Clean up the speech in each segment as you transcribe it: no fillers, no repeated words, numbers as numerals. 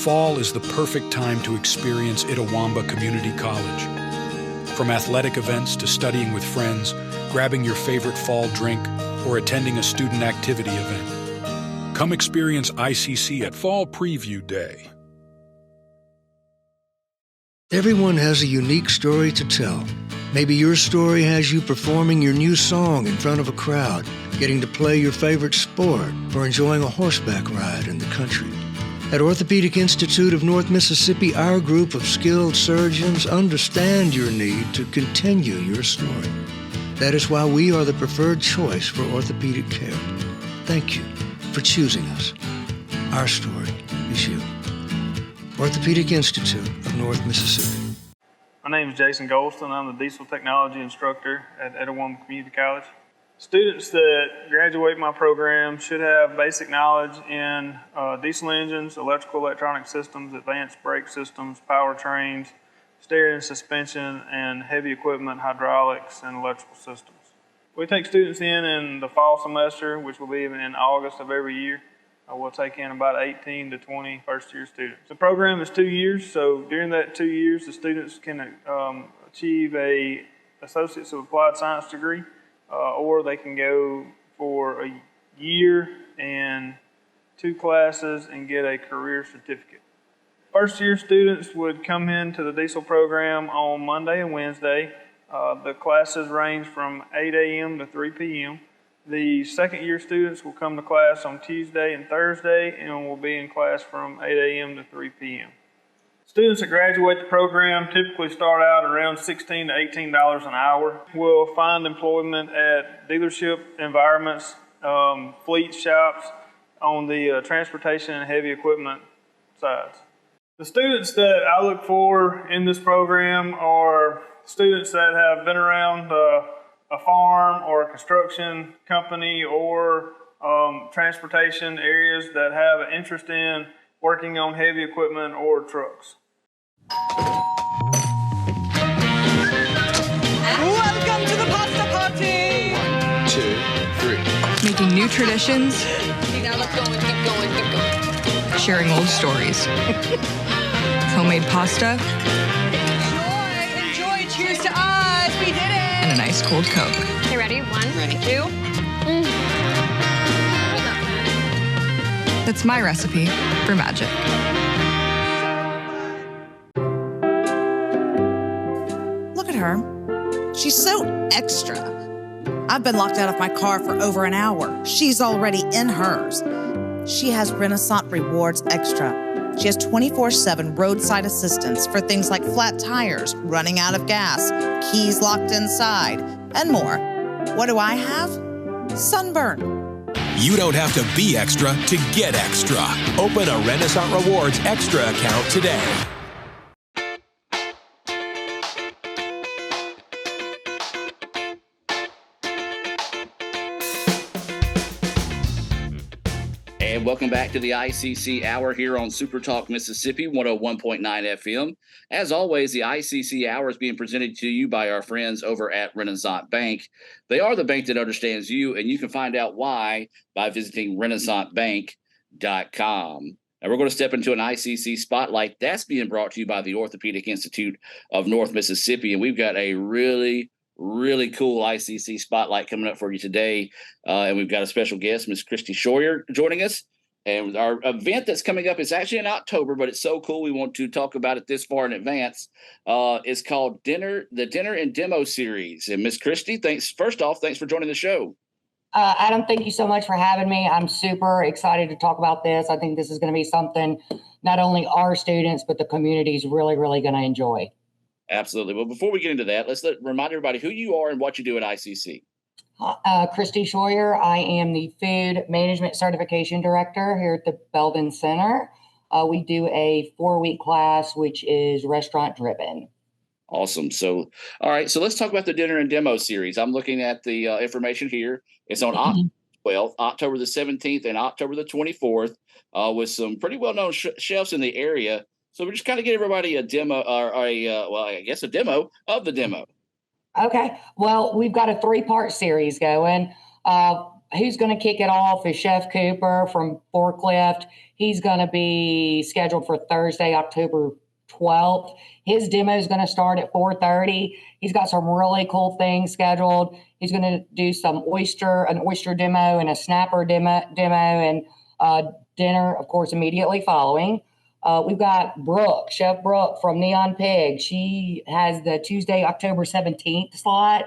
Fall is the perfect time to experience Itawamba Community College. From athletic events to studying with friends, grabbing your favorite fall drink, or attending a student activity event. Come experience ICC at Fall Preview Day. Everyone has a unique story to tell. Maybe your story has you performing your new song in front of a crowd, getting to play your favorite sport, or enjoying a horseback ride in the country. At Orthopedic Institute of North Mississippi, our group of skilled surgeons understand your need to continue your story. That is why we are the preferred choice for orthopedic care. Thank you for choosing us. Our story is you. Orthopedic Institute of North Mississippi. My name is Jason Golston. I'm the diesel technology instructor at Itawamba Community College. Students that graduate my program should have basic knowledge in diesel engines, electrical electronic systems, advanced brake systems, powertrains, steering and suspension, and heavy equipment, hydraulics, and electrical systems. We take students in the fall semester, which will be in August of every year. We'll take in about 18 to 20 first-year students. The program is 2 years, so during that 2 years, the students can achieve a Associates of Applied Science degree, or they can go for a year and 2 classes and get a career certificate. First-year students would come into the diesel program on Monday and Wednesday. The classes range from 8 a.m. to 3 p.m. The second-year students will come to class on Tuesday and Thursday and will be in class from 8 a.m. to 3 p.m. Students that graduate the program typically start out around $16 to $18 an hour. Will find employment at dealership environments, fleet shops on the transportation and heavy equipment sides. The students that I look for in this program are students that have been around a farm or a construction company or transportation areas that have an interest in working on heavy equipment or trucks. Welcome to the pasta party! 1, 2, 3. Making new traditions. Now let's go and keep going, keep going. Sharing old stories. Homemade pasta. Enjoy, cheers to us, we did it! And a nice cold Coke. Okay, ready? 1, 2. That's my recipe for magic. Look at her. She's so extra. I've been locked out of my car for over an hour. She's already in hers. She has Renaissance Rewards Extra. She has 24/7 roadside assistance for things like flat tires, running out of gas, keys locked inside, and more. What do I have? Sunburn. You don't have to be extra to get extra. Open a Renaissance Rewards Extra account today. And welcome back to the ICC Hour here on Super Talk Mississippi 101.9 FM. As always, the ICC Hour is being presented to you by our friends over at Renaissance Bank. They are the bank that understands you, and you can find out why by visiting renaissancebank.com. And we're going to step into an ICC spotlight that's being brought to you by the Orthopedic Institute of North Mississippi. And we've got a really cool ICC spotlight coming up for you today. And we've got a special guest, Ms. Christy Schroyer, joining us. And our event that's coming up is actually in October, but it's so cool we want to talk about it this far in advance. It's called the Dinner and Demo Series. And Ms. Christy, first off, thanks for joining the show. Adam, thank you so much for having me. I'm super excited to talk about this. I think this is going to be something not only our students, but the community is really going to enjoy. Absolutely. Well, before we get into that, let's remind everybody who you are and what you do at ICC. Christy Schroyer. I am the Food Management Certification Director here at the Belden Center. We do a 4-week class, which is restaurant driven. Awesome. So, all right. So let's talk about the Dinner and Demo Series. I'm looking at the information here. It's on October the 17th and October the 24th with some pretty well-known chefs in the area. So we just kind of give everybody a demo a demo of the demo. Okay. Well, we've got a 3-part series going. who's going to kick it off is Chef Cooper from Forklift. He's going to be scheduled for Thursday, October 12th. His demo is going to start at 4:30. He's got some really cool things scheduled. He's going to do an oyster demo and a snapper demo and dinner, of course, immediately following. We've got Chef Brooke from Neon Pig. She has the Tuesday, October 17th slot.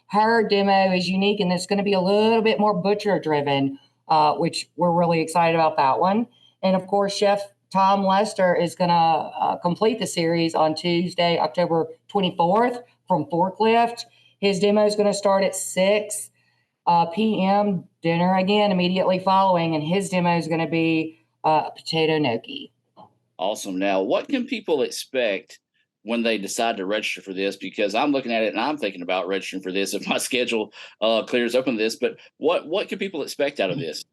Her demo is unique, and it's going to be a little bit more butcher driven, which we're really excited about that one. And of course, Chef Tom Lester is going to complete the series on Tuesday, October 24th from Forklift. His demo is going to start at 6 p.m. Dinner again immediately following, and his demo is going to be potato gnocchi. Awesome. Now, what can people expect when they decide to register for this? Because I'm looking at it and I'm thinking about registering for this if my schedule clears open to this. But what can people expect out of this?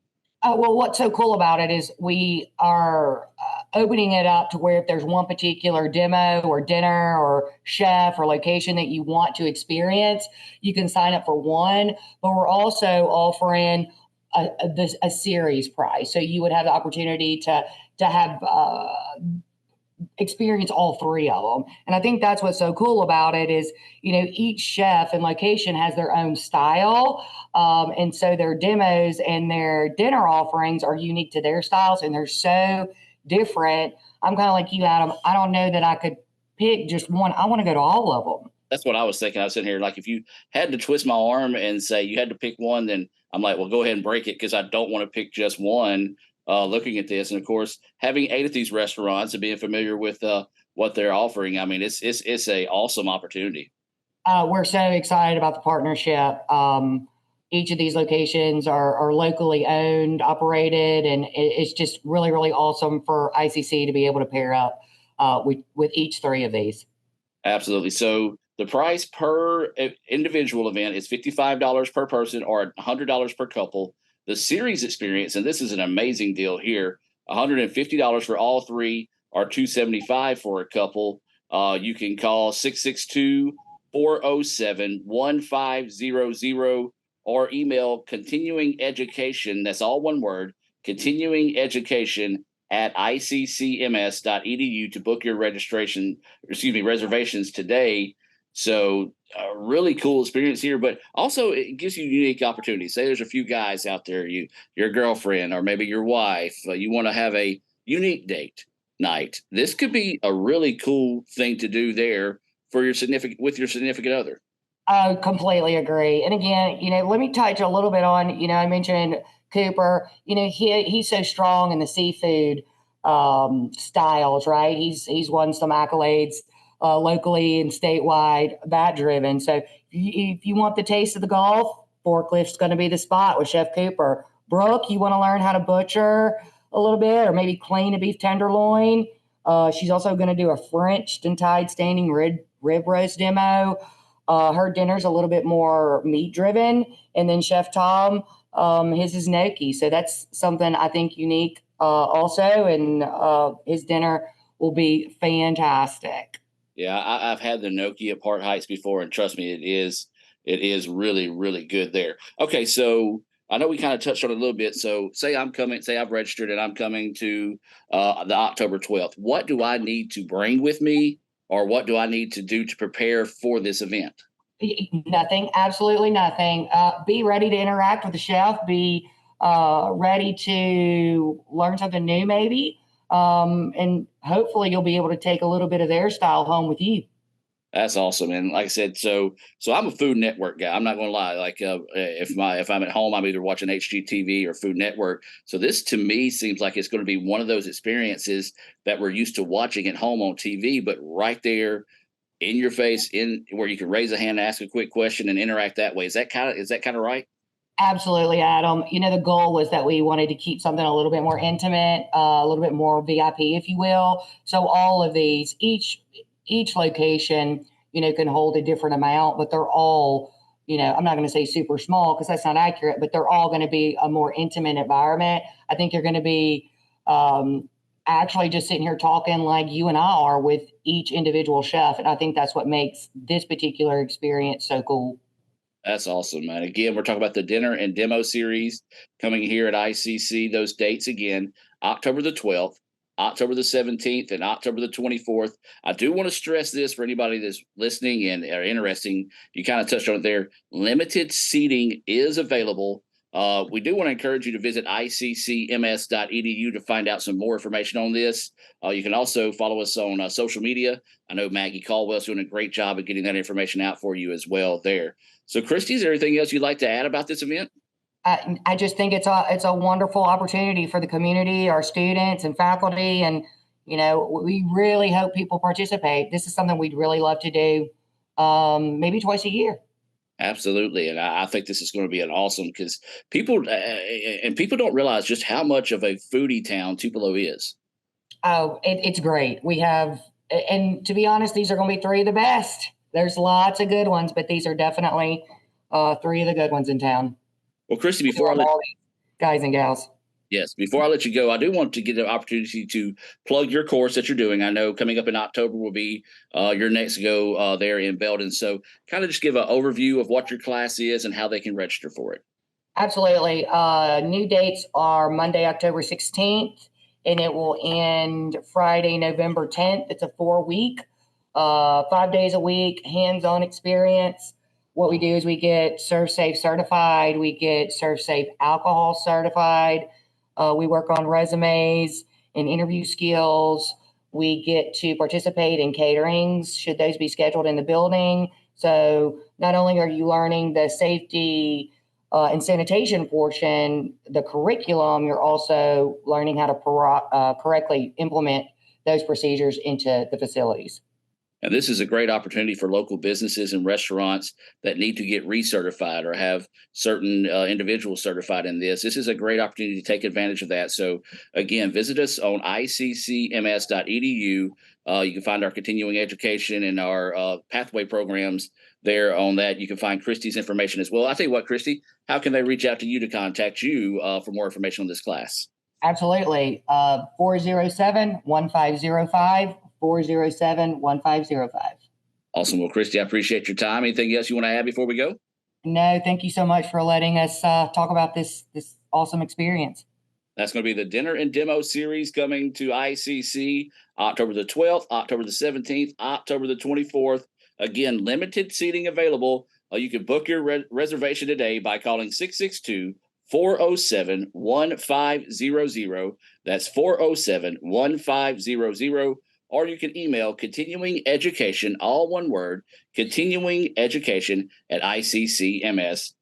Well, what's so cool about it is we are opening it up to where if there's one particular demo or dinner or chef or location that you want to experience, you can sign up for one. But we're also offering a series price. So you would have the opportunity to have experience all three of them. And I think that's what's so cool about it is, each chef and location has their own style. And so their demos and their dinner offerings are unique to their styles, and they're so different. I'm kind of like you, Adam. I don't know that I could pick just one. I want to go to all of them. That's what I was thinking. I was sitting here like, if you had to twist my arm and say you had to pick one, then I'm like, well, go ahead and break it, because I don't want to pick just one. Looking at this, and of course, having ate at these restaurants and being familiar with what they're offering, I mean, it's a awesome opportunity. We're so excited about the partnership. Each of these locations are locally owned, operated, and it's just really, really awesome for ICC to be able to pair up with each three of these. Absolutely. So the price per individual event is $55 per person or $100 per couple. The series experience, and this is an amazing deal here, $150 for all three or $275 for a couple. You can call 662-407-1500 or email continuing education. That's all one word, continuing education @iccms.edu to book your reservations today. So a really cool experience here, but also it gives you unique opportunities. Say there's a few guys out there, your girlfriend or maybe your wife, you want to have a unique date night. This could be a really cool thing to do there for your significant other. I completely agree. And again, let me touch a little bit on, I mentioned Cooper, he's so strong in the seafood styles, right? He's won some accolades locally and statewide, that driven. So if you want the taste of the Gulf, Forklift's going to be the spot with Chef Cooper. Brooke, you want to learn how to butcher a little bit or maybe clean a beef tenderloin. She's also going to do a French and Tide standing rib roast demo. Her dinner's a little bit more meat driven. And then Chef Tom, his is gnocchi. So that's something I think unique also. And his dinner will be fantastic. Yeah, I've had the gnocchi at Park Heights before, and trust me, it is really, really good there. Okay, so I know we kind of touched on it a little bit. So say I've registered and I'm coming to the October 12th. What do I need to bring with me, or what do I need to do to prepare for this event? Nothing, absolutely nothing. Be ready to interact with the chef. Be ready to learn something new, maybe. And hopefully you'll be able to take a little bit of their style home with you. That's awesome. And like I said, so I'm a Food Network guy. I'm not going to lie. Like if I'm at home, I'm either watching HGTV or Food Network. So this to me seems like it's going to be one of those experiences that we're used to watching at home on TV, but right there in your face, in where you can raise a hand, ask a quick question, and interact that way. Is that kind of right? Absolutely, Adam. The goal was that we wanted to keep something a little bit more intimate, a little bit more VIP, if you will. So all of these, each location, can hold a different amount, but they're all, I'm not going to say super small because that's not accurate, but they're all going to be a more intimate environment. I think you're going to be actually just sitting here talking like you and I are with each individual chef. And I think that's what makes this particular experience so cool. That's awesome, man. Again, we're talking about the dinner and demo series coming here at ICC. Those dates again, October the 12th, October the 17th, and October the 24th. I do want to stress this for anybody that's listening and are interesting. You kind of touched on it there. Limited seating is available. We do want to encourage you to visit iccms.edu to find out some more information on this. You can also follow us on social media. I know Maggie Caldwell's doing a great job of getting that information out for you as well there. So, Christy, is there anything else you'd like to add about this event? I just think it's a wonderful opportunity for the community, our students and faculty, and we really hope people participate. This is something we'd really love to do, maybe twice a year. Absolutely, and I think this is going to be an awesome because people don't realize just how much of a foodie town Tupelo is. Oh, it's great. We have, and to be honest, these are going to be three of the best. There's lots of good ones, but these are definitely three of the good ones in town. Well, Christy, before guys and gals. Yes, before I let you go, I do want to get an opportunity to plug your course that you're doing. I know coming up in October will be your next go there in Belden. So kind of just give an overview of what your class is and how they can register for it. Absolutely. New dates are Monday, October 16th, and it will end Friday, November 10th. It's a 4-week, 5 days a week, hands-on experience. What we do is we get Serve Safe certified. We get Serve Safe alcohol certified. We work on resumes and interview skills. We get to participate in caterings, should those be scheduled in the building. So not only are you learning the safety and sanitation portion, the curriculum, you're also learning how to correctly implement those procedures into the facilities. And this is a great opportunity for local businesses and restaurants that need to get recertified or have certain individuals certified in this. This is a great opportunity to take advantage of that. So again, visit us on iccms.edu. You can find our continuing education and our pathway programs there on that. You can find Christy's information as well. I'll tell you what, Christy, how can they reach out to you to contact you for more information on this class? Absolutely. 407-1505. 407-1505. Awesome. Well, Christy, I appreciate your time. Anything else you want to add before we go? No, thank you so much for letting us talk about this awesome experience. That's going to be the dinner and demo series coming to ICC October the 12th, October the 17th, October the 24th. Again, limited seating available. You can book your reservation today by calling 662-407-1500. That's 407-1500. Or you can email continuing education, all one word, continuing education @iccms.edu.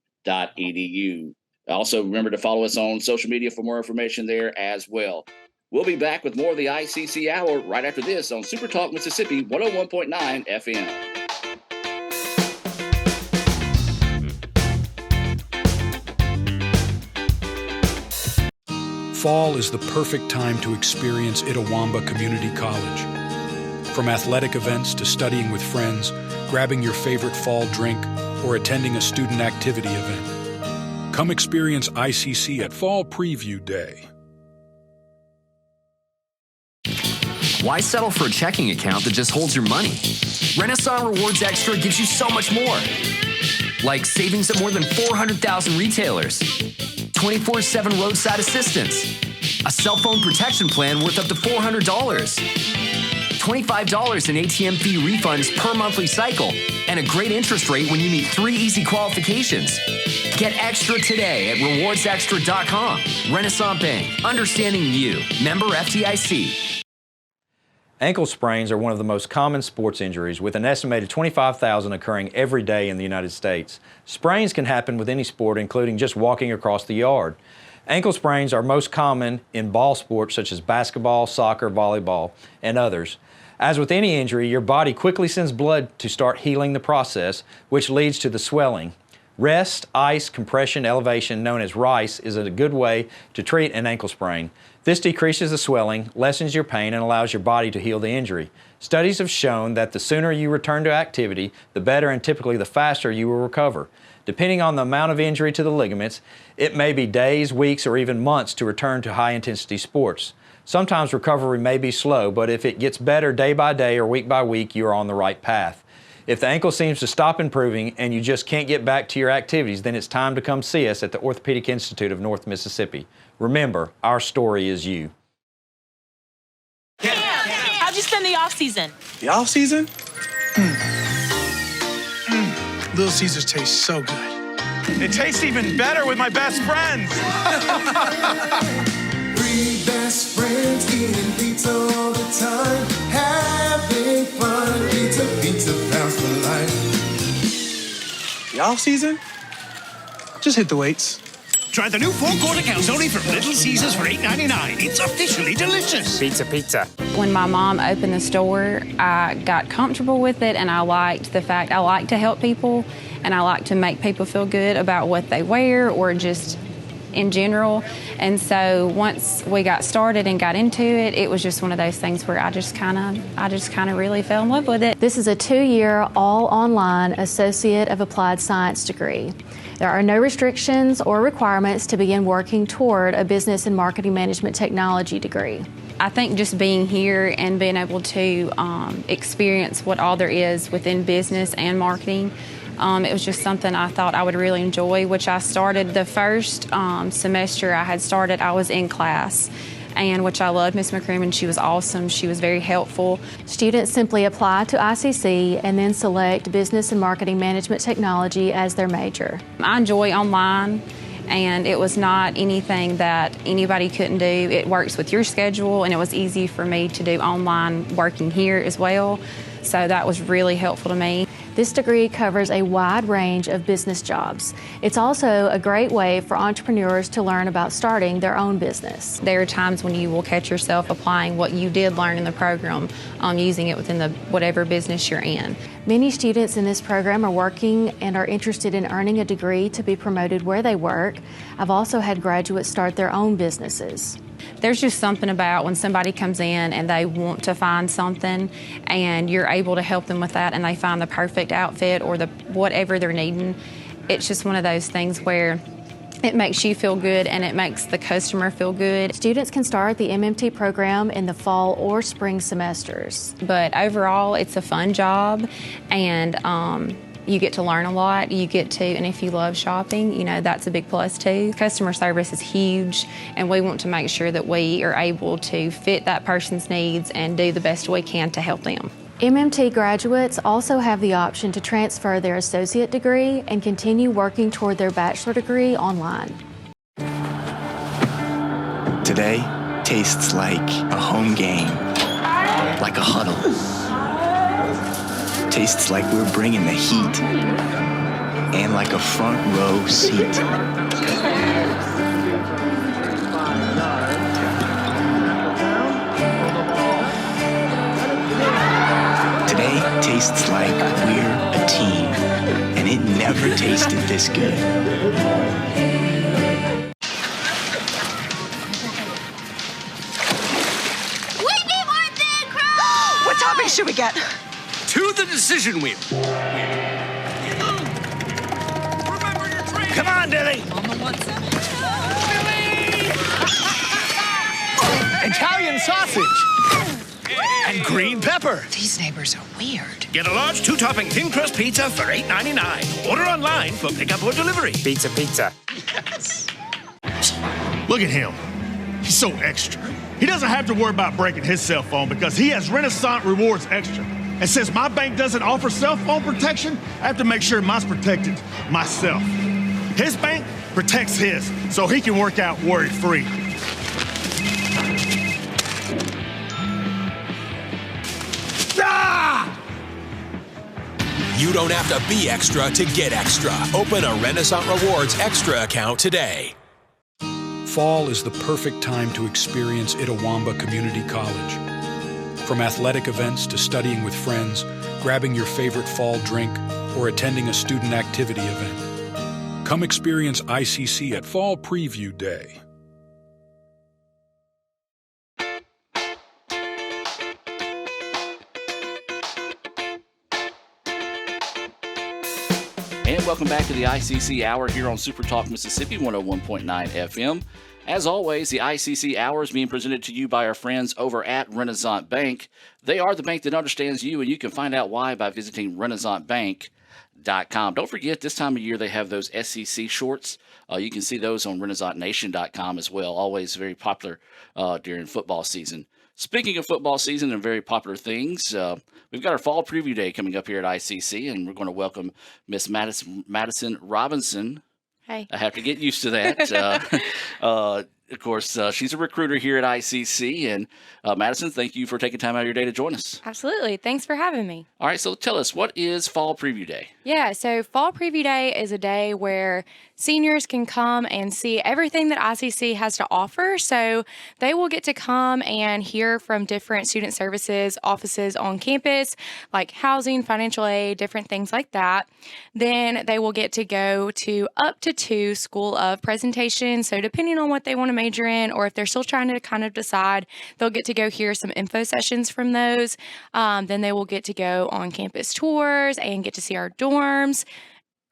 Also, remember to follow us on social media for more information there as well. We'll be back with more of the ICC Hour right after this on Super Talk Mississippi 101.9 FM. Fall is the perfect time to experience Itawamba Community College. From athletic events to studying with friends, grabbing your favorite fall drink, or attending a student activity event. Come experience ICC at Fall Preview Day. Why settle for a checking account that just holds your money? Renaissance Rewards Extra gives you so much more. Like savings at more than 400,000 retailers, 24/7 roadside assistance, a cell phone protection plan worth up to $400, $25 in ATM fee refunds per monthly cycle, and a great interest rate when you meet 3 easy qualifications. Get extra today at rewardsextra.com. Renaissance Bank, understanding you. Member FDIC. Ankle sprains are one of the most common sports injuries, with an estimated 25,000 occurring every day in the United States. Sprains can happen with any sport, including just walking across the yard. Ankle sprains are most common in ball sports such as basketball, soccer, volleyball, and others. As with any injury, your body quickly sends blood to start healing the process, which leads to the swelling. Rest, ice, compression, elevation, known as RICE, is a good way to treat an ankle sprain. This decreases the swelling, lessens your pain, and allows your body to heal the injury. Studies have shown that the sooner you return to activity, the better and typically the faster you will recover. Depending on the amount of injury to the ligaments, it may be days, weeks, or even months to return to high-intensity sports. Sometimes recovery may be slow, but if it gets better day by day or week by week, you are on the right path. If the ankle seems to stop improving and you just can't get back to your activities, then it's time to come see us at the Orthopedic Institute of North Mississippi. Remember, our story is you. How'd you spend the off-season? The off-season? Little Caesars tastes so good. It tastes even better with my best friends. Three best friends eating pizza all the time, having fun. Pizza pounds for life. The off-season? Just hit the weights. Try the new four-quarter calzone from Little Caesars for $8.99. It's officially delicious. Pizza. When my mom opened the store, I got comfortable with it, and I liked the fact I like to help people, and I like to make people feel good about what they wear or just in general. And so once we got started and got into it, it was just one of those things where I just kind of really fell in love with it. This is a 2-year all-online Associate of Applied Science degree. There are no restrictions or requirements to begin working toward a Business and Marketing Management Technology degree. I think just being here and being able to experience what all there is within business and marketing, it was just something I thought I would really enjoy, which I started the first semester I had started, I was in class, and which I loved Miss McCrimmon. She was awesome. She was very helpful. Students simply apply to ICC and then select Business and Marketing Management Technology as their major. I enjoy online, and it was not anything that anybody couldn't do. It works with your schedule, and it was easy for me to do online working here as well. So that was really helpful to me. This degree covers a wide range of business jobs. It's also a great way for entrepreneurs to learn about starting their own business. There are times when you will catch yourself applying what you did learn in the program, using it within whatever business you're in. Many students in this program are working and are interested in earning a degree to be promoted where they work. I've also had graduates start their own businesses. There's just something about when somebody comes in and they want to find something and you're able to help them with that and they find the perfect outfit or whatever they're needing. It's just one of those things where it makes you feel good and it makes the customer feel good. Students can start the MMT program in the fall or spring semesters. But overall, it's a fun job, and you get to learn a lot. You get to, and if you love shopping, that's a big plus too. Customer service is huge, and we want to make sure that we are able to fit that person's needs and do the best we can to help them. MMT graduates also have the option to transfer their associate degree and continue working toward their bachelor degree online. Today tastes like a home game, like a huddle. Tastes like we're bringing the heat, and like a front row seat. Today tastes like we're a team, and it never tasted this good. We need more thin crust! What topping should we get? To the decision wheel. Come on, Dilly. Italian sausage. And green pepper. These neighbors are weird. Get a large 2-topping thin crust pizza for $8.99. Order online for pickup or delivery. Pizza. Yes. Look at him. He's so extra. He doesn't have to worry about breaking his cell phone because he has Renaissance Rewards Extra. And since my bank doesn't offer cell phone protection, I have to make sure mine's protected myself. His bank protects his, so he can work out worry-free. Ah! You don't have to be extra to get extra. Open a Renaissance Rewards Extra account today. Fall is the perfect time to experience Itawamba Community College. From athletic events to studying with friends, grabbing your favorite fall drink, or attending a student activity event. Come experience ICC at Fall Preview Day. And welcome back to the ICC Hour here on Super Talk Mississippi 101.9 FM. As always, the ICC Hour is being presented to you by our friends over at Renaissance Bank. They are the bank that understands you, and you can find out why by visiting renaissancebank.com. Don't forget, this time of year they have those SEC shorts. You can see those on renaissancernation.com as well. Always very popular during football season. Speaking of football season and very popular things, we've got our fall preview day coming up here at ICC, and we're going to welcome Miss Madison Robinson. Hey. I have to get used to that. Of course, she's a recruiter here at ICC. And Madison, thank you for taking time out of your day to join us. Absolutely. Thanks for having me. All right, so tell us, what is Fall Preview Day? Yeah, so Fall Preview Day is a day where seniors can come and see everything that ICC has to offer. So they will get to come and hear from different student services offices on campus, like housing, financial aid, different things like that. Then they will get to go to up to 2 School of presentations. So depending on what they want to major in, or if they're still trying to kind of decide, they'll get to go hear some info sessions from those. Then they will get to go on campus tours and get to see our dorms.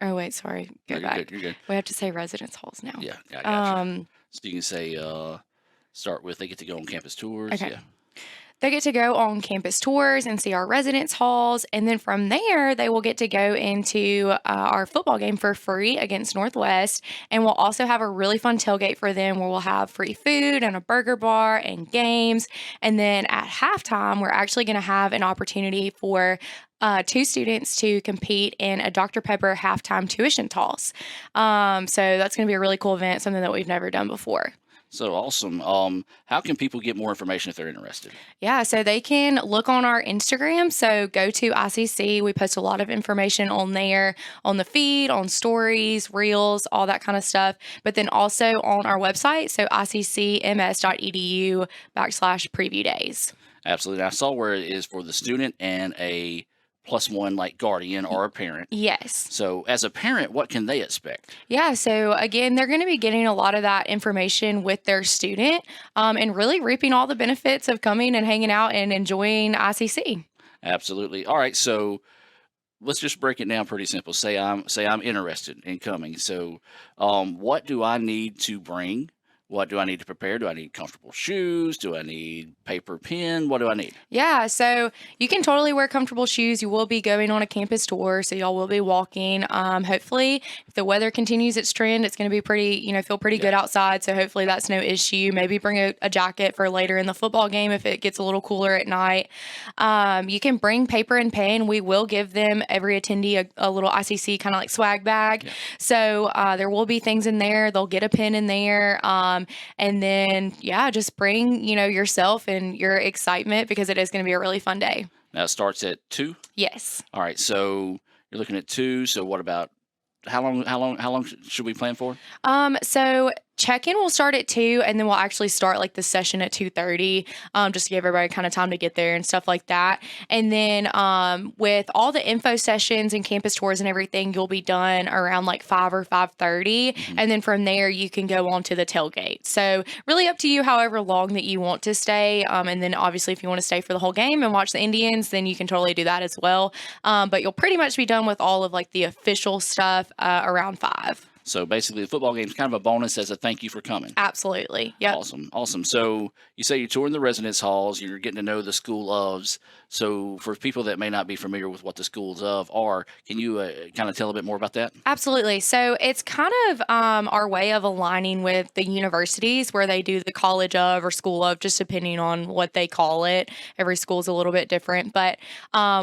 Oh, wait, sorry. Go back. You're good. We have to say residence halls now. Yeah, I gotcha. So you can say, start with, they get to go on campus tours. Okay. Yeah. They get to go on campus tours and see our residence halls. And then from there, they will get to go into our football game for free against Northwest. And we'll also have a really fun tailgate for them where we'll have free food and a burger bar and games. And then at halftime, we're actually going to have an opportunity for 2 students to compete in a Dr. Pepper halftime tuition toss. So that's going to be a really cool event, something that we've never done before. So awesome. How can people get more information if they're interested? Yeah, so they can look on our Instagram. So go to ICC. We post a lot of information on there, on the feed, on stories, reels, all that kind of stuff. But then also on our website, so iccms.edu/preview days. Absolutely. I saw where it is for the student and a +1 like guardian or a parent. Yes. So as a parent, what can they expect? Yeah. So again, they're going to be getting a lot of that information with their student and really reaping all the benefits of coming and hanging out and enjoying ICC. Absolutely. All right. So let's just break it down pretty simple. Say I'm interested in coming. So what do I need to bring? What do I need to prepare? Do I need comfortable shoes? Do I need paper, pen? What do I need? Yeah, so you can totally wear comfortable shoes. You will be going on a campus tour, so y'all will be walking. Hopefully, if the weather continues its trend, it's going to be pretty, feel pretty good outside. So hopefully that's no issue. Maybe bring a jacket for later in the football game if it gets a little cooler at night. You can bring paper and pen. We will give them, every attendee, a little ICC kind of like swag bag. Yeah. So there will be things in there. They'll get a pen in there. And then, just bring, yourself and your excitement because it is going to be a really fun day. Now it starts at 2? Yes. All right. So you're looking at 2. So what about, how long should we plan for? So check-in will start at 2, and then we'll actually start like the session at 2:30, just to give everybody kind of time to get there and stuff like that. And then with all the info sessions and campus tours and everything, you'll be done around like 5 or 5:30, and then from there you can go on to the tailgate. So really up to you, however long that you want to stay. And then obviously if you want to stay for the whole game and watch the Indians, then you can totally do that as well. But you'll pretty much be done with all of like the official stuff around 5. So basically, the football game is kind of a bonus as a thank you for coming. Absolutely. Yep. Awesome. So you say you're touring the residence halls, you're getting to know the school ofs. So for people that may not be familiar with what the schools of are, can you kind of tell a bit more about that? Absolutely. So it's kind of our way of aligning with the universities where they do the college of or school of, just depending on what they call it. Every school is a little bit different. But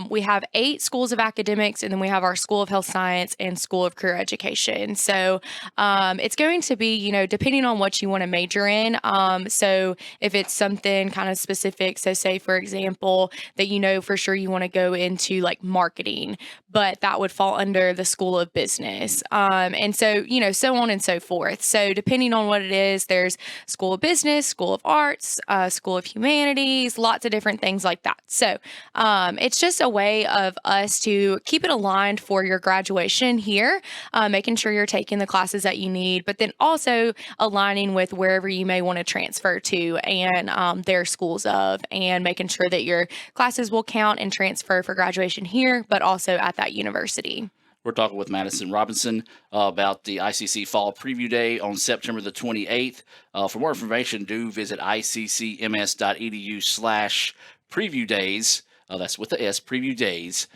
we have 8 schools of academics, and then we have our School of Health Science and School of Career Education. So it's going to be, depending on what you want to major in. So if it's something kind of specific, so say, for example, that for sure you want to go into like marketing, but that would fall under the School of Business. And so, so on and so forth. So depending on what it is, there's School of Business, School of Arts, School of Humanities, lots of different things like that. So it's just a way of us to keep it aligned for your graduation here, making sure you're taking the classes that you need, but then also aligning with wherever you may want to transfer to and their schools of, and making sure that your classes will count and transfer for graduation here, but also at that university. We're talking with Madison Robinson about the ICC Fall Preview Day on September the 28th. For more information, do visit iccms.edu/preview days. That's with the S, preview days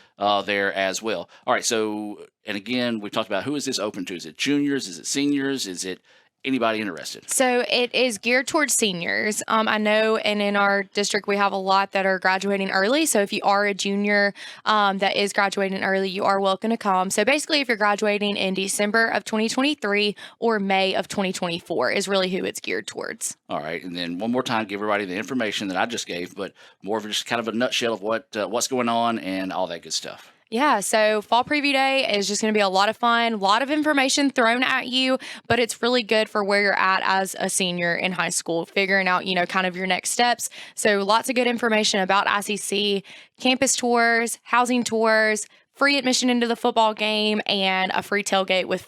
there as well. All right, so, and again, we talked about who is this open to? Is it juniors? Is it seniors? Is it anybody interested? So it is geared towards seniors. I know, and in our district, we have a lot that are graduating early. So if you are a junior that is graduating early, you are welcome to come. So basically, if you're graduating in December of 2023 or May of 2024 is really who it's geared towards. All right, and then one more time, give everybody the information that I just gave, but more of just kind of a nutshell of what's going on and all that good stuff. Yeah, so Fall Preview Day is just going to be a lot of fun, a lot of information thrown at you, but it's really good for where you're at as a senior in high school, figuring out, kind of your next steps. So lots of good information about ICC, campus tours, housing tours, free admission into the football game, and a free tailgate with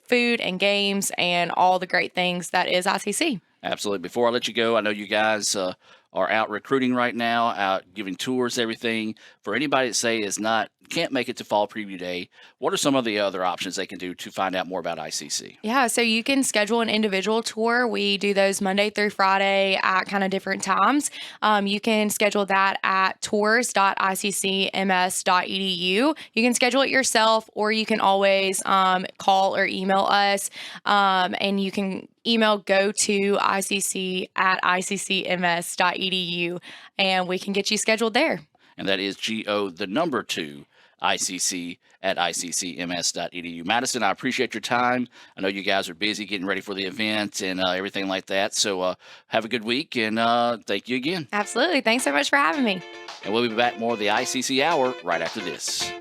food and games and all the great things that is ICC. Absolutely. Before I let you go, I know you guys are out recruiting right now, out giving tours, everything. For anybody that can't make it to Fall Preview Day, what are some of the other options they can do to find out more about ICC? Yeah, so you can schedule an individual tour. We do those Monday through Friday at kind of different times. You can schedule that at tours.iccms.edu. You can schedule it yourself, or you can always call or email us, and you can email go to icc@iccms.edu, and we can get you scheduled there. And that is GO2 ICC@iccms.edu. Madison, I appreciate your time. I know you guys are busy getting ready for the event and everything like that. So have a good week, and thank you again. Absolutely. Thanks so much for having me. And we'll be back more of the ICC Hour right after this.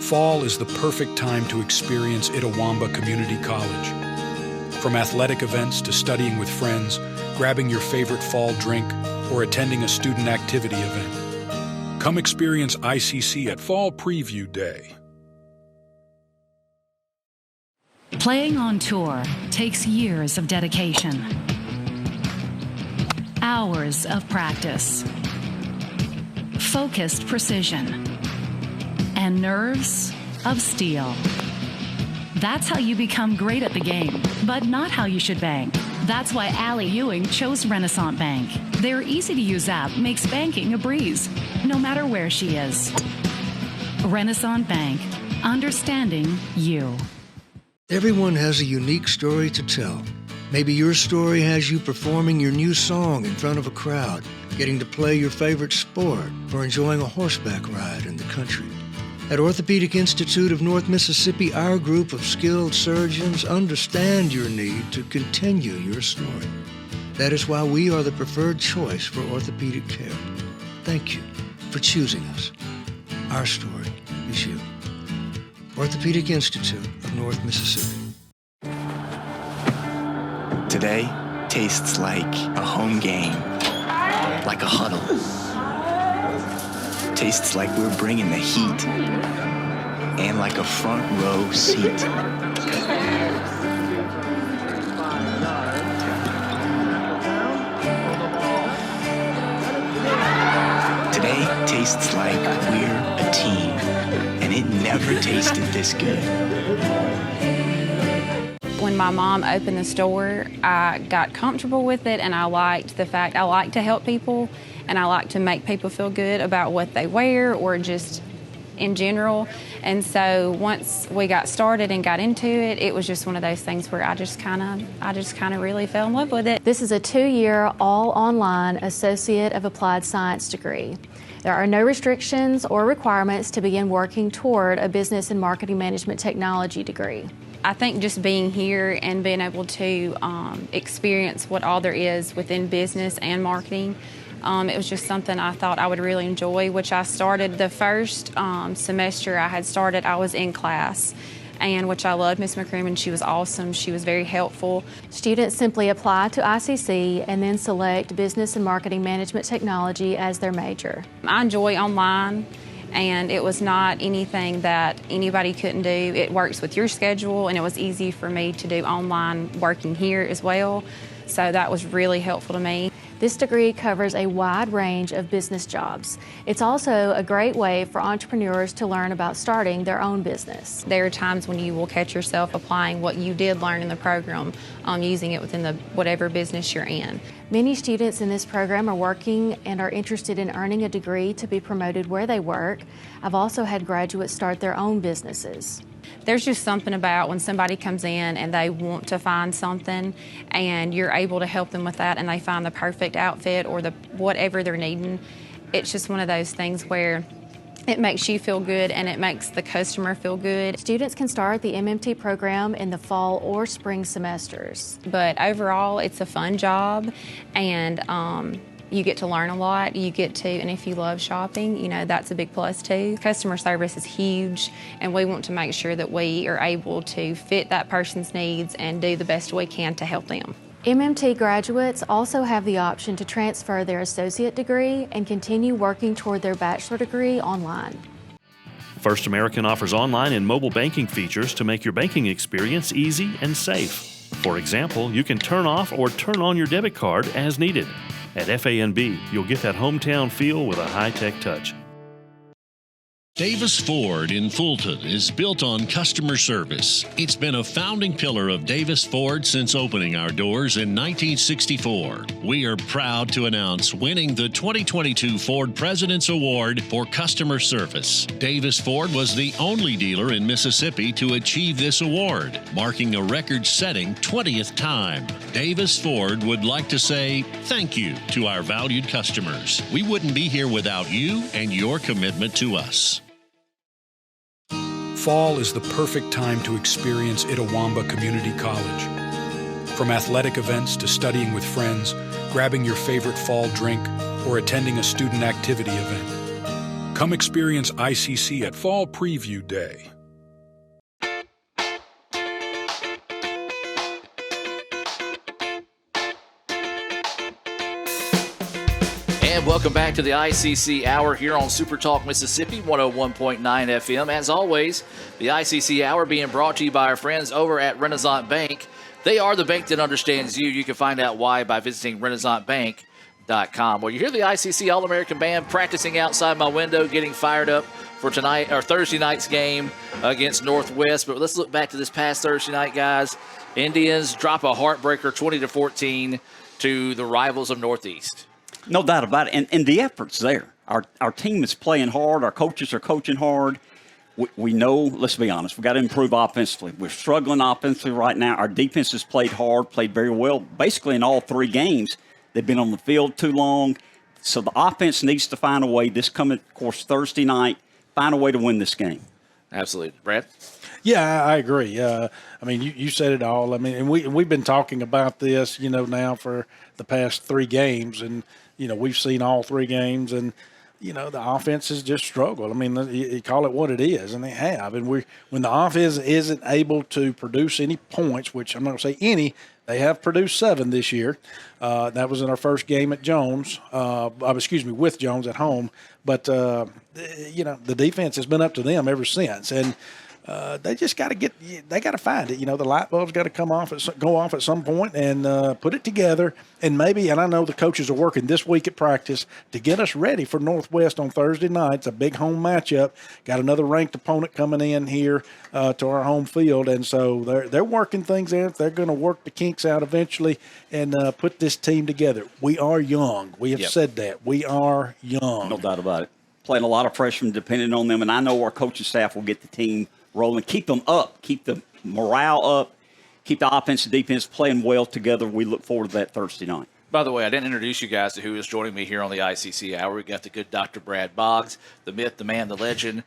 Fall is the perfect time to experience Itawamba Community College. From athletic events to studying with friends, grabbing your favorite fall drink, or attending a student activity event. Come experience ICC at Fall Preview Day. Playing on tour takes years of dedication, hours of practice, focused precision, and nerves of steel. That's how you become great at the game, but not how you should bank. That's why Allie Ewing chose Renaissance Bank. Their easy-to-use app makes banking a breeze, no matter where she is. Renaissance Bank, understanding you. Everyone has a unique story to tell. Maybe your story has you performing your new song in front of a crowd, getting to play your favorite sport, or enjoying a horseback ride in the country. At Orthopedic Institute of North Mississippi, our group of skilled surgeons understand your need to continue your story. That is why we are the preferred choice for orthopedic care. Thank you for choosing us. Our story is you. Orthopedic Institute of North Mississippi. Today tastes like a home game, like a huddle. Tastes like we're bringing the heat, and like a front row seat. Today tastes like we're a team, and it never tasted this good. When my mom opened the store, I got comfortable with it, and I liked the fact I like to help people, and I like to make people feel good about what they wear or just in general. And so once we got started and got into it, it was just one of those things where I just kind of really fell in love with it. This is a 2-year, all-online Associate of Applied Science degree. There are no restrictions or requirements to begin working toward a Business and Marketing Management Technology degree. I think just being here and being able to experience what all there is within business and marketing, it was just something I thought I would really enjoy, which I started the first semester I was in class, and which I loved Miss McCrimmon. She was awesome. She was very helpful. Students simply apply to ICC and then select Business and Marketing Management Technology as their major. I enjoy online, and it was not anything that anybody couldn't do. It works with your schedule, and it was easy for me to do online working here as well. So that was really helpful to me. This degree covers a wide range of business jobs. It's also a great way for entrepreneurs to learn about starting their own business. There are times when you will catch yourself applying what you did learn in the program, using it within whatever business you're in. Many students in this program are working and are interested in earning a degree to be promoted where they work. I've also had graduates start their own businesses. There's just something about when somebody comes in and they want to find something and you're able to help them with that and they find the perfect outfit or whatever they're needing. It's just one of those things where it makes you feel good and it makes the customer feel good. Students can start the MMT program in the fall or spring semesters. But overall, it's a fun job, and you get to learn a lot. You get to, and if you love shopping, that's a big plus too. Customer service is huge, and we want to make sure that we are able to fit that person's needs and do the best we can to help them. MMT graduates also have the option to transfer their associate degree and continue working toward their bachelor degree online. First American offers online and mobile banking features to make your banking experience easy and safe. For example, you can turn off or turn on your debit card as needed. At FANB, you'll get that hometown feel with a high-tech touch. Davis Ford in Fulton is built on customer service. It's been a founding pillar of Davis Ford since opening our doors in 1964. We are proud to announce winning the 2022 Ford President's Award for Customer Service. Davis Ford was the only dealer in Mississippi to achieve this award, marking a record-setting 20th time. Davis Ford would like to say thank you to our valued customers. We wouldn't be here without you and your commitment to us. Fall is the perfect time to experience Itawamba Community College. From athletic events to studying with friends, grabbing your favorite fall drink, or attending a student activity event. Come experience ICC at Fall Preview Day. And welcome back to the ICC Hour here on Super Talk Mississippi 101.9 FM. As always, the ICC Hour being brought to you by our friends over at Renaissance Bank. They are the bank that understands you. You can find out why by visiting renaissancebank.com. Well, you hear the ICC All-American Band practicing outside my window, getting fired up for tonight or Thursday night's game against Northwest. But let's look back to this past Thursday night, guys. Indians drop a heartbreaker 20-14 to the rivals of Northeast. No doubt about it. And the effort's there. Our team is playing hard. Our coaches are coaching hard. We know, let's be honest, we've got to improve offensively. We're struggling offensively right now. Our defense has played hard, played very well, basically in all three games. They've been on the field too long. So the offense needs to find a way this coming, of course, Thursday night, find a way to win this game. Absolutely. Brad? Yeah, I agree. I mean, you said it all. I mean, and we've been talking about this, now for the past three games, and we've seen all three games, and the offense has just struggled. I mean, you call it what it is, and they have. And when the offense isn't able to produce any points, which I'm not going to say any, they have produced 7 this year. That was in our first game at Jones. With Jones at home. But the defense has been up to them ever since, and they just got to find it. The light bulb's got to go off at some point and put it together. And I know the coaches are working this week at practice to get us ready for Northwest on Thursday night. It's a big home matchup. Got another ranked opponent coming in here to our home field. And so they're working things out. They're going to work the kinks out eventually and put this team together. We are young. We have said that. We are young. No doubt about it. Playing a lot of freshmen depending on them. And I know our coaching staff will get the team rolling, keep them up, keep the morale up, keep the offense and defense playing well together. We look forward to that Thursday night. By the way, I didn't introduce you guys to who is joining me here on the ICC Hour. We got the good Dr. Brad Boggs, the myth, the man, the legend,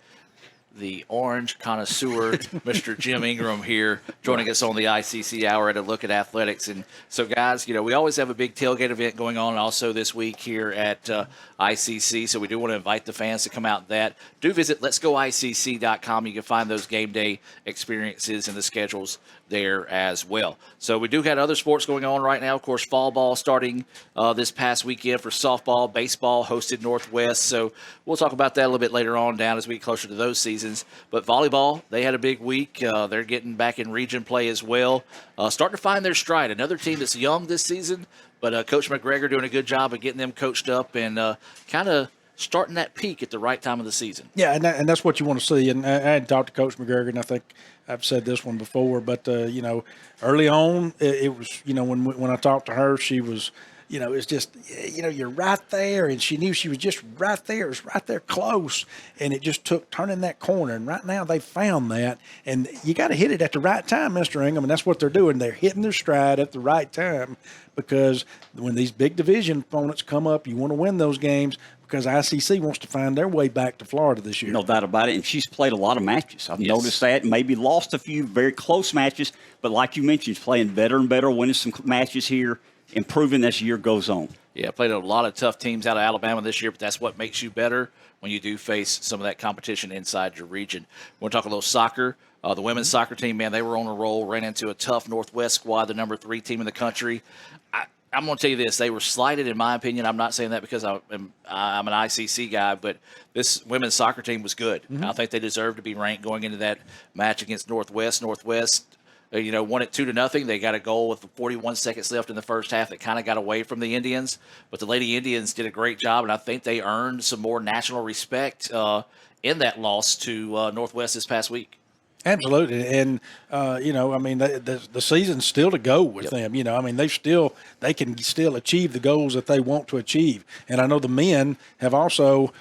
the orange connoisseur, Mr. Jim Ingram here, joining us on the ICC Hour at a look at athletics. And so, guys, we always have a big tailgate event going on also this week here at ICC. So we do want to invite the fans to come out. Do visit letsgoicc.com. You can find those game day experiences and the schedules there as well. So we do have other sports going on right now. Of course, fall ball starting this past weekend for softball, baseball hosted Northwest. So we'll talk about that a little bit later on down as we get closer to those seasons. seasons. But volleyball, they had a big week. They're getting back in region play as well. Starting to find their stride. Another team that's young this season, but Coach McGregor doing a good job of getting them coached up and kind of starting that peak at the right time of the season. Yeah, and that's what you want to see. And I had talked to Coach McGregor, and I think I've said this one before, but, early on, it was, when I talked to her, she was, it's just, you're right there, and she knew she was just right there. It was right there close, and it just took turning that corner. And right now they found that, and you got to hit it at the right time, Mr. Ingham, and that's what they're doing. They're hitting their stride at the right time, because when these big division opponents come up, you want to win those games, because ICC wants to find their way back to Florida this year. No doubt about it. And she's played a lot of matches. I've noticed that. Maybe lost a few very close matches, but like you mentioned, she's playing better and better, winning some matches here, improving as the year goes on. Yeah, played a lot of tough teams out of Alabama this year, but that's what makes you better when you do face some of that competition inside your region. We're going to talk a little soccer. The women's soccer team, man, they were on a roll, ran into a tough Northwest squad, the number 3 team in the country. I'm going to tell you this. They were slighted, in my opinion. I'm not saying that because I'm an ICC guy, but this women's soccer team was good. Mm-hmm. I think they deserve to be ranked going into that match against Northwest. Northwest, won it 2-0. They got a goal with 41 seconds left in the first half that kind of got away from the Indians. But the Lady Indians did a great job, and I think they earned some more national respect in that loss to Northwest this past week. Absolutely, and the season's still to go with them. They can still achieve the goals that they want to achieve. And I know the men have also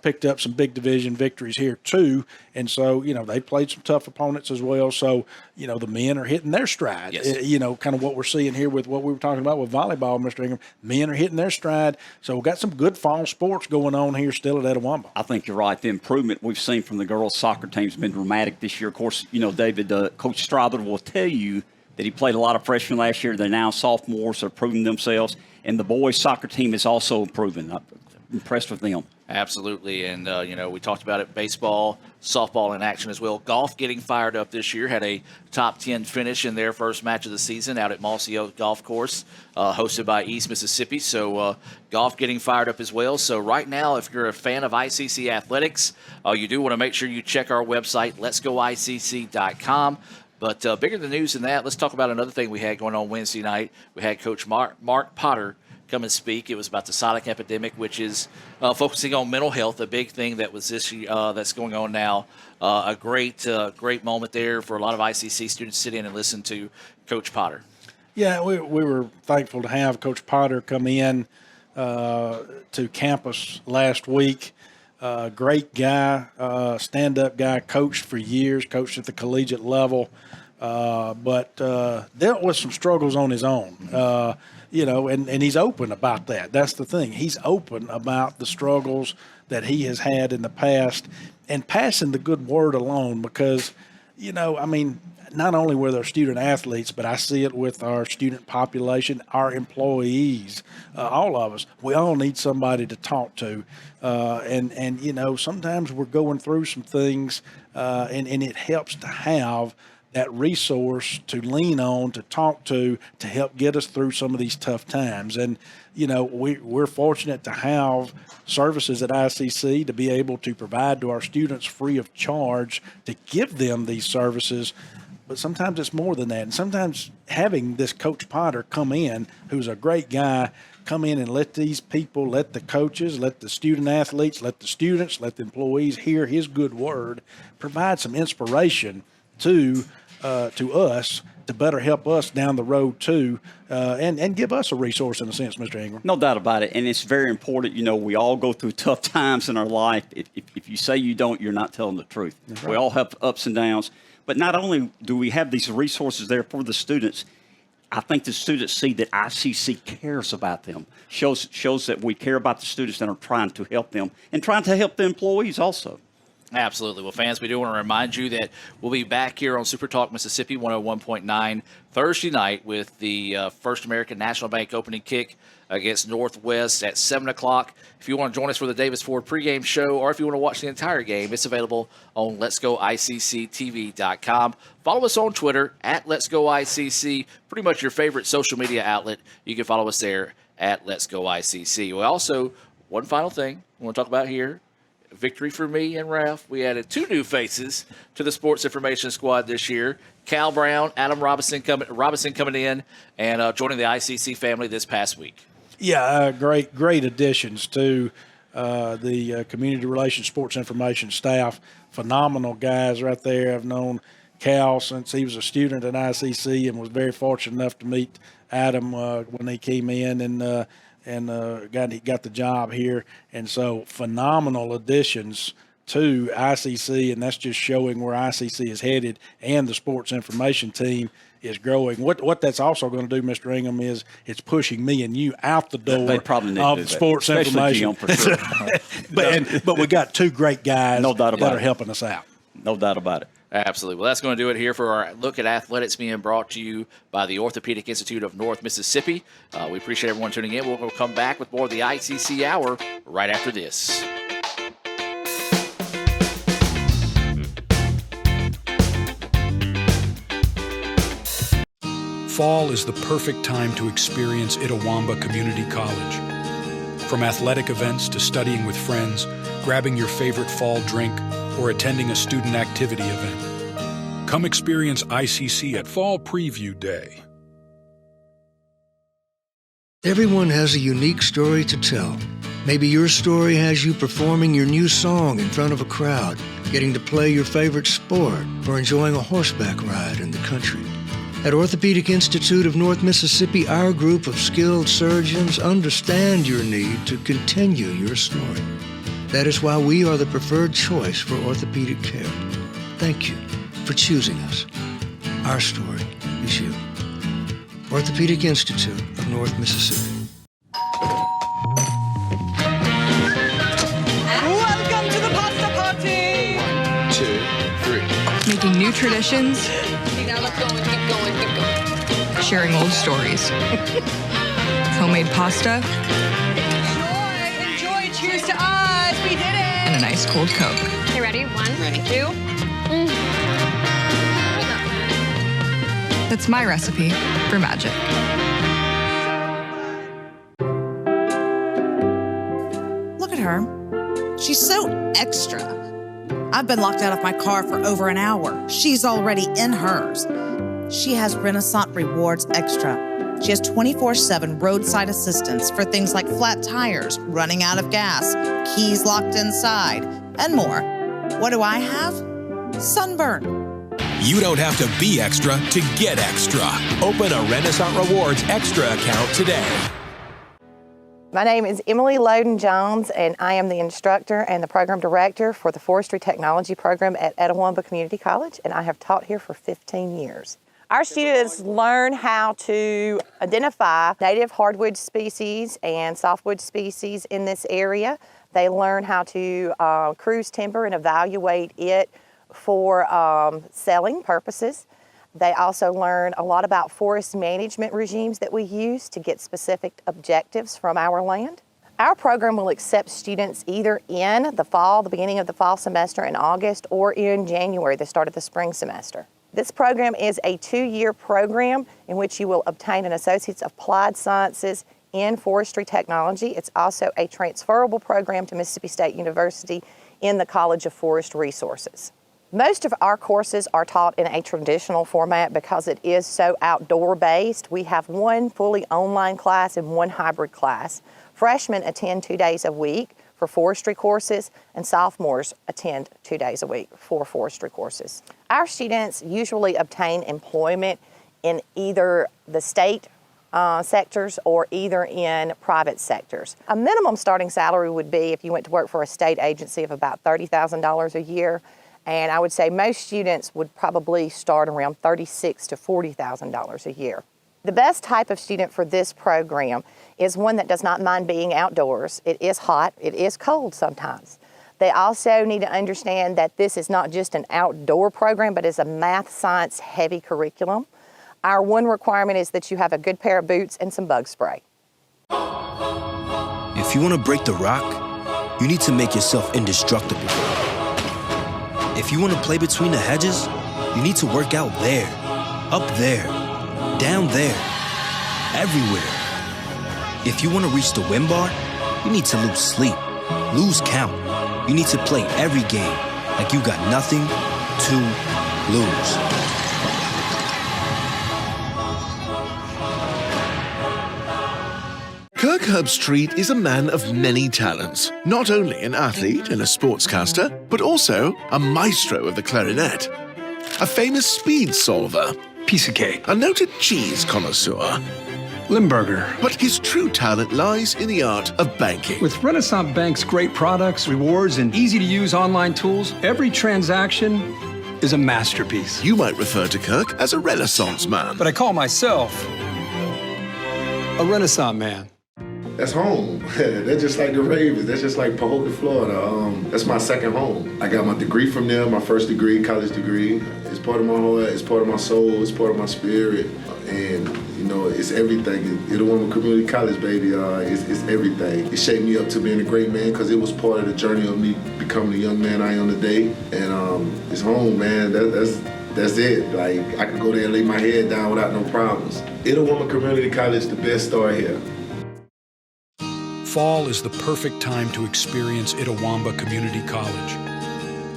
picked up some big division victories here too. And so they played some tough opponents as well. So the men are hitting their stride. Yes. Kind of what we're seeing here with what we were talking about with volleyball, Mr. Ingham. Men are hitting their stride. So we've got some good fall sports going on here still at Etowamba. I think you're right. The improvement we've seen from the girls' soccer team has been dramatic this year. Of course, David, Coach Strother will tell you that he played a lot of freshmen last year. They're now sophomores. They're proving themselves. And the boys' soccer team is also improving. I'm impressed with them. Absolutely. And, we talked about it, baseball, softball in action as well. Golf getting fired up this year, had a top 10 finish in their first match of the season out at Mossy Oak Golf Course, hosted by East Mississippi. So golf getting fired up as well. So right now, if you're a fan of ICC athletics, you do want to make sure you check our website, letsgoicc.com. But bigger than news than that, let's talk about another thing we had going on Wednesday night. We had Coach Mark Potter come and speak. It was about the silent epidemic, which is focusing on mental health, a big thing that was this that's going on now. A great moment there for a lot of ICC students to sit in and listen to Coach Potter. Yeah, we were thankful to have Coach Potter come in to campus last week. Great guy, stand-up guy, coached for years, coached at the collegiate level, but dealt with some struggles on his own. And he's open about that. That's the thing. He's open about the struggles that he has had in the past and passing the good word along because, not only with our student athletes, but I see it with our student population, our employees, all of us. We all need somebody to talk to. And sometimes we're going through some things and it helps to have that resource to lean on, to talk to help get us through some of these tough times. And, we're fortunate to have services at ICC to be able to provide to our students free of charge to give them these services. But sometimes it's more than that. And sometimes having this Coach Potter come in, who's a great guy, come in and let these people, let the coaches, let the student athletes, let the students, let the employees hear his good word, provide some inspiration to us to better help us down the road too, and give us a resource in a sense, Mr. Ingram. No doubt about it, and it's very important. We all go through tough times in our life. If you say you don't, you're not telling the truth. Right. We all have ups and downs, but not only do we have these resources there for the students, I think the students see that ICC cares about them, shows that we care about the students and are trying to help them and trying to help the employees also. Absolutely. Well, fans, we do want to remind you that we'll be back here on Super Talk Mississippi 101.9 Thursday night with the First American National Bank opening kick against Northwest at 7 o'clock. If you want to join us for the Davis Ford pregame show or if you want to watch the entire game, it's available on letsgoicctv.com. Follow us on Twitter at letsgoicc, pretty much your favorite social media outlet. You can follow us there at letsgoicc. We also, one final thing we want to talk about here. victory for me and Ralph. We added 2 new faces to the sports information squad this year. Cal Brown, Adam Robinson coming in and joining the ICC family this past week. Yeah, great additions to the community relations sports information staff. Phenomenal guys right there. I've known Cal since he was a student at ICC and was very fortunate enough to meet Adam when he came in and got the job here. And so phenomenal additions to ICC, and that's just showing where ICC is headed, and the sports information team is growing. What that's also going to do, Mr. Ingham, is it's pushing me and you out the door They probably need to do of that, sports especially information. Gion, for sure. But we got 2 great guys No doubt about that are it. helping us out. No doubt about it. Absolutely. Well, that's going to do it here for our look at athletics being brought to you by the Orthopedic Institute of North Mississippi. We appreciate everyone tuning in. We'll come back with more of the ICC Hour right after this. Fall is the perfect time to experience Itawamba Community College. From athletic events to studying with friends, grabbing your favorite fall drink, or attending a student activity event. Come experience ICC at Fall Preview Day. Everyone has a unique story to tell. Maybe your story has you performing your new song in front of a crowd, getting to play your favorite sport, or enjoying a horseback ride in the country. At Orthopedic Institute of North Mississippi, our group of skilled surgeons understand your need to continue your story. That is why we are the preferred choice for orthopedic care. Thank you for choosing us. Our story is you. Orthopedic Institute of North Mississippi. Welcome to the pasta party! 1, 2, 3. Making new traditions, Now let's go and keep going. sharing old stories. Homemade pasta, Enjoy, cheers to us! We did it! and a nice cold Coke. Okay, ready? 1, 2. That's my recipe for magic. Look at her. She's so extra. I've been locked out of my car for over an hour. She's already in hers. She has Renaissance Rewards Extra. She has 24/7 roadside assistance for things like flat tires, running out of gas, keys locked inside, and more. What do I have? Sunburn. You don't have to be extra to get extra. Open a Renaissance Rewards Extra account today. My name is Emily Loden-Jones, and I am the instructor and the program director for the Forestry Technology program at Itawamba Community College, and I have taught here for 15 years. Our students learn how to identify native hardwood species and softwood species in this area. They learn how to cruise timber and evaluate it for selling purposes. They also learn a lot about forest management regimes that we use to get specific objectives from our land. Our program will accept students either in the fall, the beginning of the fall semester in August, or in January, the start of the spring semester. This program is a 2-year program in which you will obtain an Associate's of Applied Sciences in Forestry Technology. It's also a transferable program to Mississippi State University in the College of Forest Resources. Most of our courses are taught in a traditional format because it is so outdoor based. We have 1 fully online class and 1 hybrid class. Freshmen attend 2 days a week for forestry courses, and sophomores attend 2 days a week for forestry courses. Our students usually obtain employment in either the state sectors or either in private sectors. A minimum starting salary would be, if you went to work for a state agency, of about $30,000 a year. And I would say most students would probably start around $36,000 to $40,000 a year. The best type of student for this program is one that does not mind being outdoors. It is hot, it is cold sometimes. They also need to understand that this is not just an outdoor program, but is a math, science heavy curriculum. Our one requirement is that you have a good pair of boots and some bug spray. If you want to break the rock, you need to make yourself indestructible. If you want to play between the hedges, you need to work out there, up there, down there, everywhere. If you want to reach the win bar, you need to lose sleep, lose count, You need to play every game like you got nothing to lose. Kirk Herbstreit is a man of many talents, not only an athlete and a sportscaster, but also a maestro of the clarinet, a famous speed solver, piece of cake, a noted cheese connoisseur, Limburger. But his true talent lies in the art of banking. With Renaissance Bank's great products, rewards, and easy-to-use online tools, every transaction is a masterpiece. You might refer to Kirk as a Renaissance man. But I call myself a Renaissance man. That's home. That's just like the Ravens. That's just like Pahokee, Florida. That's my second home. I got my degree from there, my first degree, college degree. It's part of my heart, it's part of my soul, it's part of my spirit. And, you know, it's everything. Itawamba Community College, baby, it's everything. It shaped me up to being a great man because it was part of the journey of me becoming the young man I am today. And it's home, man. That's it. Like, I could go there and lay my head down without no problems. Itawamba Community College, the best start here. Fall is the perfect time to experience Itawamba Community College.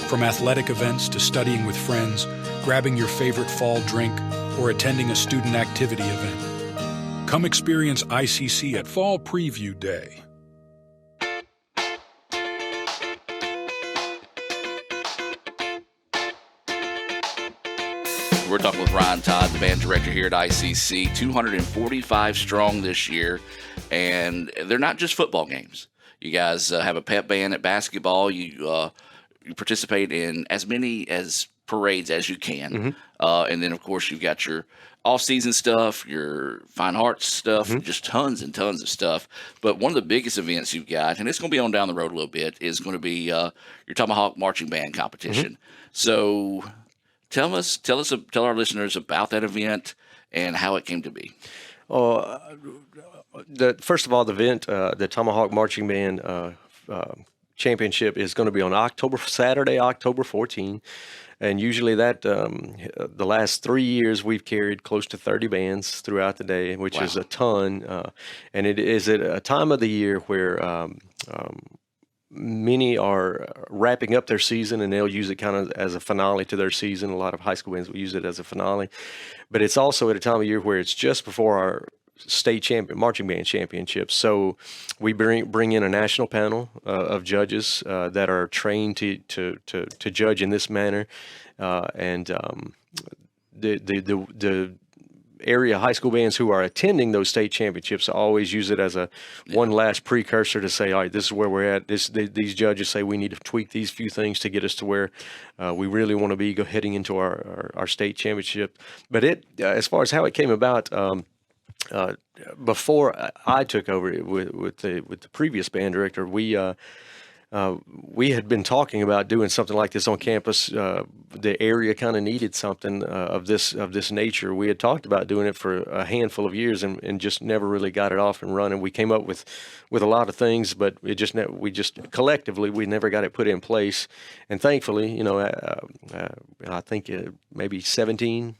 From athletic events to studying with friends, grabbing your favorite fall drink, or attending a student activity event. Come experience ICC at Fall Preview Day. We're talking with Ryan Todd, the band director here at ICC, 245 strong this year, and they're not just football games. You guys have a pep band at basketball. You participate in as many as parades as you can, and then of course you've got your off-season stuff, your fine arts stuff, just tons and tons of stuff. But one of the biggest events you've got, and it's going to be on down the road a little bit, is going to be your Tomahawk Marching Band competition. So tell our listeners about that event and how it came to be. First of all, the event, the Tomahawk Marching Band Championship, is going to be on Saturday, October 14. And usually that the last 3 years we've carried close to 30 bands throughout the day, which is a ton. And it is at a time of the year where many are wrapping up their season, and they'll use it kind of as a finale to their season. A lot of high school bands will use it as a finale. But it's also at a time of year where it's just before our state marching band championships. So we bring in a national panel of judges that are trained to judge in this manner, and the area high school bands who are attending those state championships always use it as one last precursor to say, all right, this is where we're at. These judges say we need to tweak these few things to get us to where we really want to be heading into our state championship. But as far as how it came about, before I took over with the previous band director, we had been talking about doing something like this on campus. The area kind of needed something of this nature. We had talked about doing it for a handful of years and just never really got it off and running. We came up with a lot of things, but we just collectively we never got it put in place. And thankfully, I think maybe 17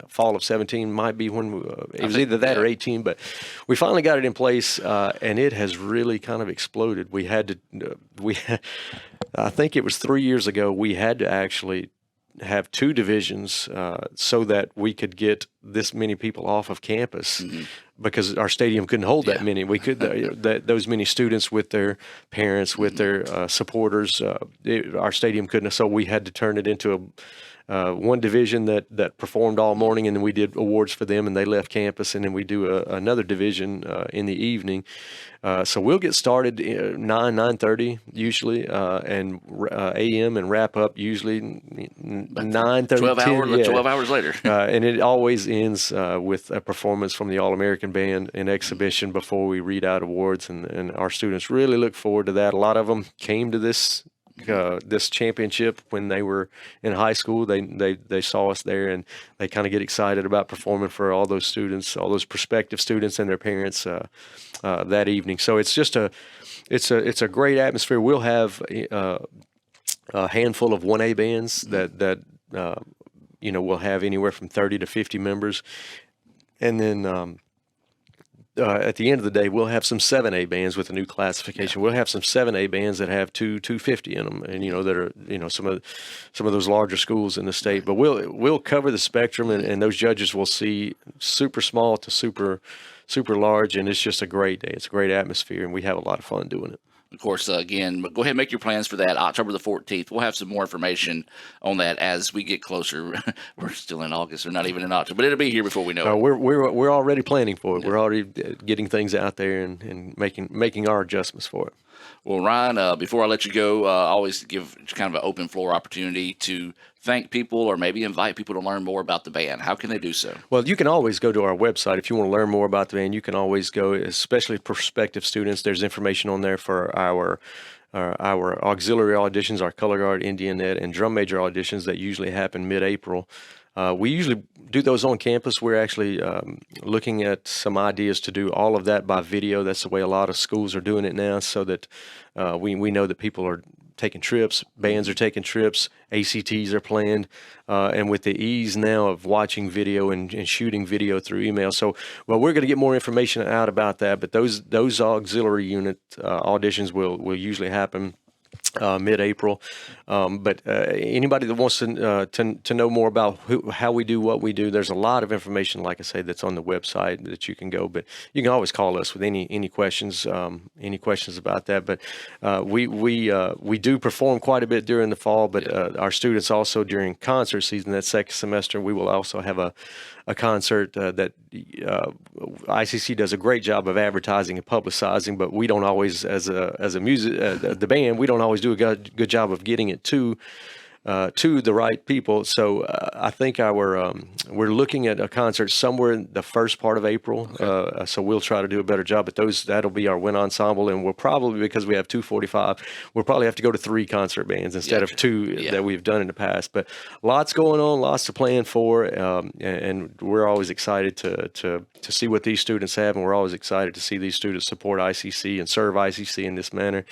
fall of 17 might be when it was either that or 18, but we finally got it in place, and it has really kind of exploded. I think it was 3 years ago, we had to actually have two divisions so that we could get this many people off of campus, because our stadium couldn't hold that many. We could those many students with their parents, with their supporters. Our stadium couldn't, so we had to turn it into one division that performed all morning, and then we did awards for them, and they left campus, and then we do another division in the evening. So we'll get started 9:30 usually, and a.m. and wrap up usually 9:30. 12 hours later. And it always ends with a performance from the All-American Band and exhibition before we read out awards, and our students really look forward to that. A lot of them came to this championship when they were in high school. They saw us there, and they kind of get excited about performing for all those students, all those prospective students and their parents that evening. So it's just it's a great atmosphere. We'll have a handful of 1A bands that will have anywhere from 30 to 50 members, and then at the end of the day, we'll have some 7A bands with a new classification. We'll have some 7A bands that have 250 in them, and that are some of those larger schools in the state. But we'll cover the spectrum, and those judges will see super small to super large, and it's just a great day. It's a great atmosphere, and we have a lot of fun doing it. Of course, again, go ahead and make your plans for that, October the 14th. We'll have some more information on that as we get closer. We're still in August. We're not even in October, but it'll be here before we know it. We're already planning for it. Yeah. We're already getting things out there and making our adjustments for it. Well, Ryan, before I let you go, I always give kind of an open floor opportunity to thank people or maybe invite people to learn more about the band. How can they do so? Well, you can always go to our website. If you want to learn more about the band, you can always go, especially prospective students. There's information on there for our auxiliary auditions, our color guard, Indianette, and drum major auditions that usually happen mid-April. We usually do those on campus. We're actually looking at some ideas to do all of that by video. That's the way a lot of schools are doing it now, so that we know that people are taking trips, bands are taking trips, ACTs are planned, and with the ease now of watching video and shooting video through email. So, we're going to get more information out about that, but those auxiliary unit auditions will usually happen mid-April, but anybody that wants to know more about how we do what we do, there's a lot of information, like I say, that's on the website that you can go. But you can always call us with any questions about that. But we do perform quite a bit during the fall, but our students also during concert season, that second semester, we will also have a concert that ICC does a great job of advertising and publicizing, but we don't always, as a music the band, we don't always do a good job of getting it to the right people. So I think we're looking at a concert somewhere in the first part of April. Okay. So we'll try to do a better job. But that'll be our wind ensemble, and we'll probably, because we have 245, we'll probably have to go to 3 concert bands instead of 2 that we've done in the past. But lots going on, lots to plan for, and we're always excited to see what these students have, and we're always excited to see these students support ICC and serve ICC in this manner.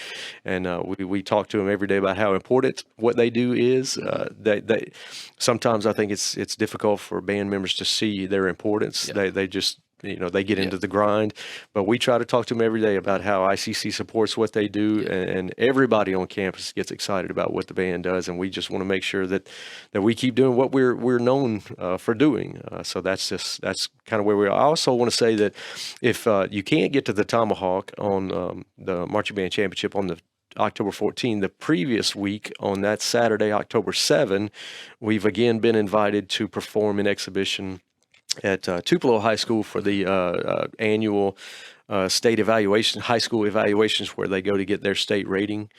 And we talk to them every day about how important what they do is. They sometimes I think it's difficult for band members to see their importance. They just they get into the grind, but we try to talk to them every day about how ICC supports what they do, and everybody on campus gets excited about what the band does, and we just want to make sure that we keep doing what we're known for doing. So that's kind of where we are. I also want to say that if you can't get to the Tomahawk on the Marching Band Championship on the October 14, the previous week on that Saturday, October 7, we've again been invited to perform an exhibition at Tupelo High School for the annual state evaluation, high school evaluations, where they go to get their state rating.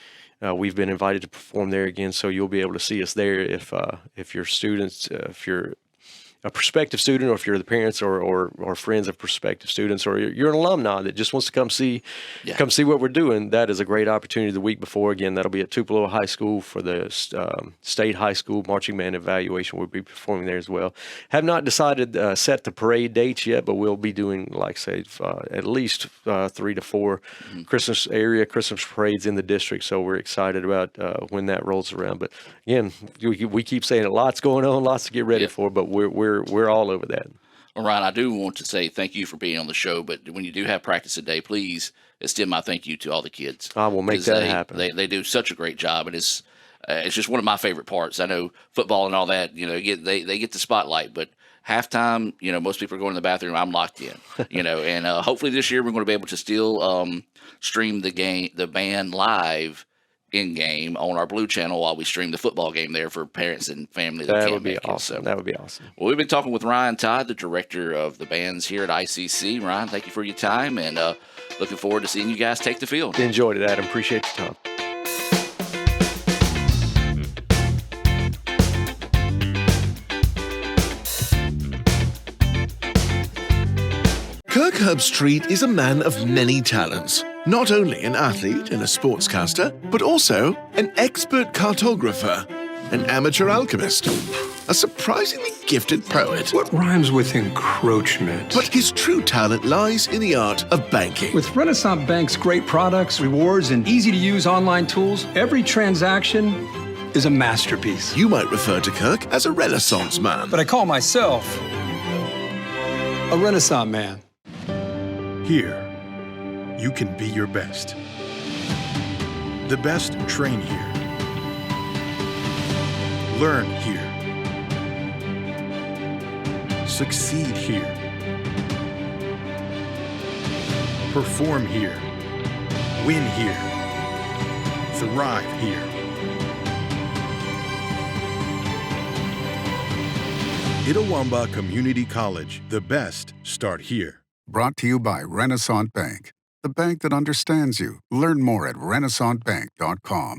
We've been invited to perform there again, so you'll be able to see us there if your students, if you're a prospective student, or if you're the parents or friends of prospective students, or you're an alumni that just wants to come see what we're doing. That is a great opportunity. The week before, again, that'll be at Tupelo High School for the state high school marching band evaluation. We'll be performing there as well. Have not decided set the parade dates yet, but we'll be doing, like I say, at least 3 to 4 Christmas parades in the district. So we're excited about when that rolls around. But again, we keep saying it, lots going on, lots to get ready for, but we're all over that. Well, Ryan, I do want to say thank you for being on the show, but when you do have practice today, please extend my thank you to all the kids. I will make that happen. They do such a great job, and it's just one of my favorite parts. I know football and all that, they get the spotlight, but halftime, most people are going to the bathroom. I'm locked in, and hopefully this year we're going to be able to still stream the band live in game on our Blue channel while we stream the football game there for parents and family. That would be awesome. That would be awesome. Well, we've been talking with Ryan Todd, the director of the bands here at ICC. Ryan, thank you for your time, and looking forward to seeing you guys take the field. Enjoyed it, Adam. Appreciate your time. Kirk Herbstreit is a man of many talents. Not only an athlete and a sportscaster, but also an expert cartographer, an amateur alchemist, a surprisingly gifted poet. What rhymes with encroachment? But his true talent lies in the art of banking. With Renaissance Bank's great products, rewards, and easy-to-use online tools, every transaction is a masterpiece. You might refer to Kirk as a Renaissance man. But I call myself a Renaissance man. Here, you can be your best. The best train here. Learn here. Succeed here. Perform here. Win here. Thrive here. Itawamba Community College. The best start here. Brought to you by Renaissance Bank, the bank that understands you. Learn more at renaissancebank.com.